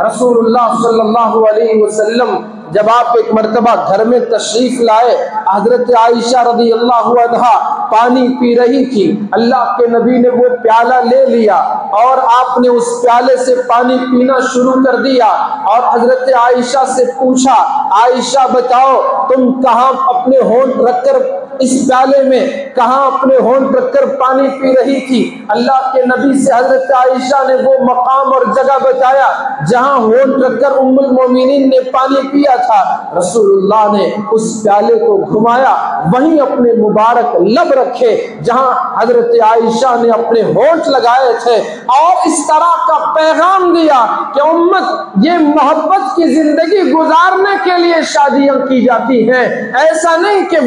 رسول اللہ صلی اللہ علیہ وسلم جب آپ ایک مرتبہ گھر میں تشریف لائے، حضرت عائشہ رضی اللہ عنہا پانی پی رہی تھی، اللہ کے نبی نے وہ پیالہ لے لیا اور آپ نے اس پیالے سے پانی پینا شروع کر دیا، اور حضرت عائشہ سے پوچھا، عائشہ بتاؤ تم کہاں اپنے ہونٹ رکھ کر اس پیالے میں کہاں اپنے ہونٹ رکھ کر پانی پی رہی تھی؟ اللہ کے نبی سے حضرت عائشہ نے وہ مقام اور جگہ بتایا جہاں ہونٹ رکھ کر ام المومنین نے پانی پیا تھا۔ رسول اللہ نے اس پیالے کو گھمایا، وہیں اپنے مبارک لب رکھے جہاں حضرت عائشہ نے اپنے ہونٹ لگائے تھے، اور اس طرح کا پیغام دیا کہ امت یہ محبت کی زندگی گزارنے کے لیے شادیاں کی جاتی ہیں، ایسا نہیں کہ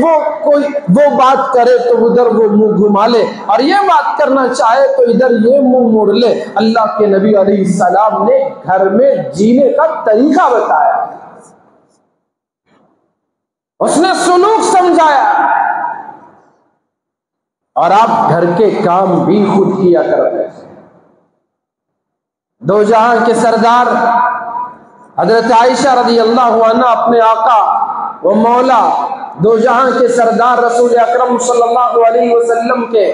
وہ بات کرے تو ادھر وہ منہ گھما لے اور یہ بات کرنا چاہے تو ادھر یہ منہ موڑ لے۔ اللہ کے نبی علیہ السلام نے گھر میں جینے کا طریقہ بتایا، اس نے سلوک سمجھایا، اور آپ گھر کے کام بھی خود کیا کرتے تھے۔ دو جہاں کے سردار حضرت عائشہ رضی اللہ عنہ اپنے آقا و مولا دو جہاں کے سردار رسول اکرم صلی اللہ علیہ وسلم کے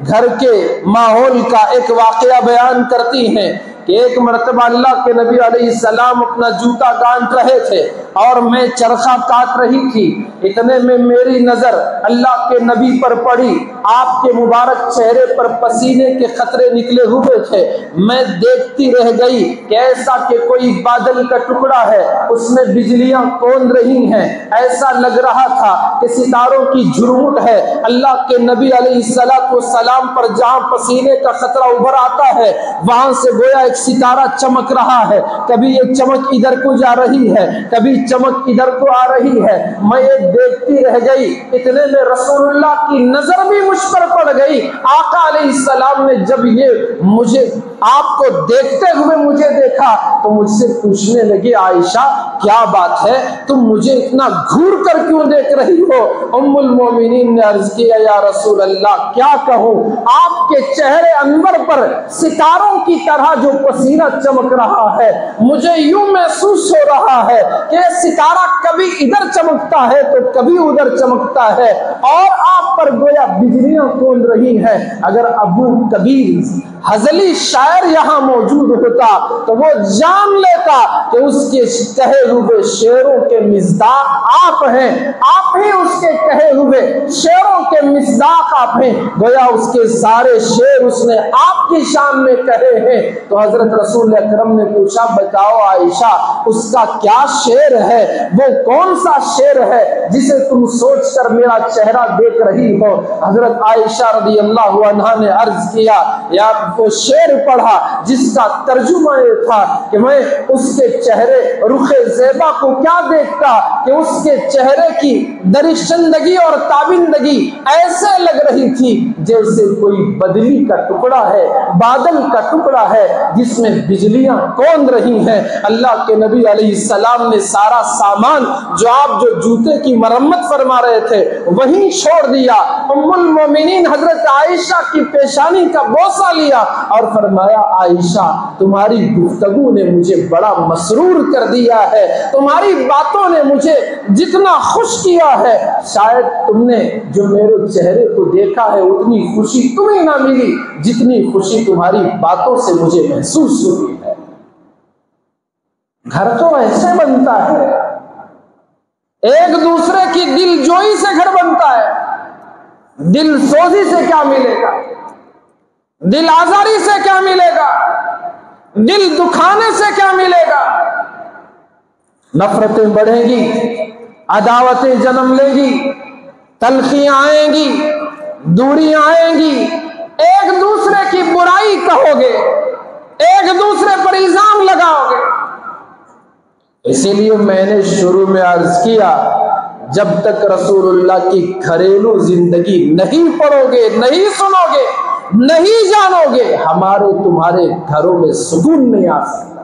گھر کے ماحول کا ایک واقعہ بیان کرتی ہیں کہ ایک مرتبہ اللہ کے نبی علیہ السلام اپنا جوتا گانٹ رہے تھے اور میں چرخہ کاٹ رہی تھی، اتنے میں میری نظر اللہ کے نبی پر پڑی، آپ کے مبارک چہرے پر پسینے کے قطرے نکلے ہوئے تھے، میں دیکھتی رہ گئی کہ ایسا کہ کوئی بادل کا ٹکڑا ہے، اس میں بجلیاں کون رہی ہیں، ایسا لگ رہا تھا کہ ستاروں کی جھرمٹ ہے۔ اللہ کے نبی علیہ السلام پر جہاں پسینے کا قطرہ ابھر آتا ہے وہاں سے گویا ایک ستارہ چمک رہا ہے، کبھی یہ چمک ادھر کو جا رہی ہے، کبھی چمک ادھر کو آ رہی ہے، میں یہ دیکھتی رہ گئی، اتنے میں رسول اللہ کی نظر بھی مجھ پر پڑ گئی۔ آقا علیہ السلام نے جب یہ مجھے آپ کو دیکھتے ہوئے مجھے دیکھا تو مجھ سے پوچھنے لگے، عائشہ کیا بات ہے، تم مجھے اتنا گھور کر کیوں دیکھ رہی ہو؟ ام المومنین نے عرض کیا، یا رسول اللہ کیا کہوں، آپ کے چہرے انور پر ستاروں کی طرح جو پسینہ چمک رہا ہے، مجھے یوں محسوس ہو رہا ہے کہ ستارہ کبھی ادھر چمکتا ہے تو کبھی ادھر چمکتا ہے، اور آپ پر گویا بجلیاں کون رہی ہیں۔ اگر ابو کبیر ہزلی شاعر یہاں موجود ہوتا تو وہ جان لیتا کہ اس کے کہے ہوئے شعروں کے مصداق آپ ہیں، آپ ہی اس کے کہے ہوئے شعروں کے مصداق آپ ہیں، گویا اس کے سارے شعر اس نے آپ کی شان میں کہے ہیں۔ تو حضرت رسول اکرم نے پوچھا، بتاؤ عائشہ اس کا کیا شعر ہے، وہ کون سا شعر ہے جسے تم سوچ کر میرا چہرہ دیکھ رہی ہو؟ حضرت عائشہ رضی اللہ عنہا نے عرض کیا، یا وہ شعر پڑھا جس کا ترجمہ یہ تھا کہ میں اس کے چہرے رخ زیبا کو کیا دیکھتا کہ اس کے چہرے کی درخشندگی اور تابندگی ایسے لگ رہی تھی جیسے کوئی بدلی کا ٹکڑا ہے، بادل کا ٹکڑا ہے جس میں بجلیاں کون رہی ہیں۔ اللہ کے نبی علیہ السلام نے سارا سامان جو جوتے کی مرمت فرما رہے تھے وہیں چھوڑ دیا، ام المومنین حضرت عائشہ کی پیشانی کا بوسہ لیا اور فرمایا، عائشہ تمہاری گفتگو نے مجھے بڑا مسرور کر دیا ہے، تمہاری باتوں نے مجھے جتنا خوش کیا ہے، شاید تم نے جو میرے چہرے کو دیکھا ہے اتنی خوشی تمہیں نہ ملی جتنی خوشی تمہاری باتوں سے مجھے محسوس ہوئی ہے۔ گھر تو ایسے بنتا ہے، ایک دوسرے کی دل جوئی سے گھر بنتا ہے، دل سوزی سے کیا ملے گا، دل آزاری سے کیا ملے گا، دل دکھانے سے کیا ملے گا؟ نفرتیں بڑھیں گی، عداوتیں جنم لیں گی، تلخیاں آئیں گی، دوریاں آئیں گی، ایک دوسرے کی برائی کہو گے، ایک دوسرے پر الزام لگاؤ گے۔ اسی لیے میں نے شروع میں عرض کیا، جب تک رسول اللہ کی گھریلو زندگی نہیں پڑھو گے، نہیں سنو گے، نہیں جانو گے، ہمارے تمہارے گھروں میں سکون نہیں آ سکتا۔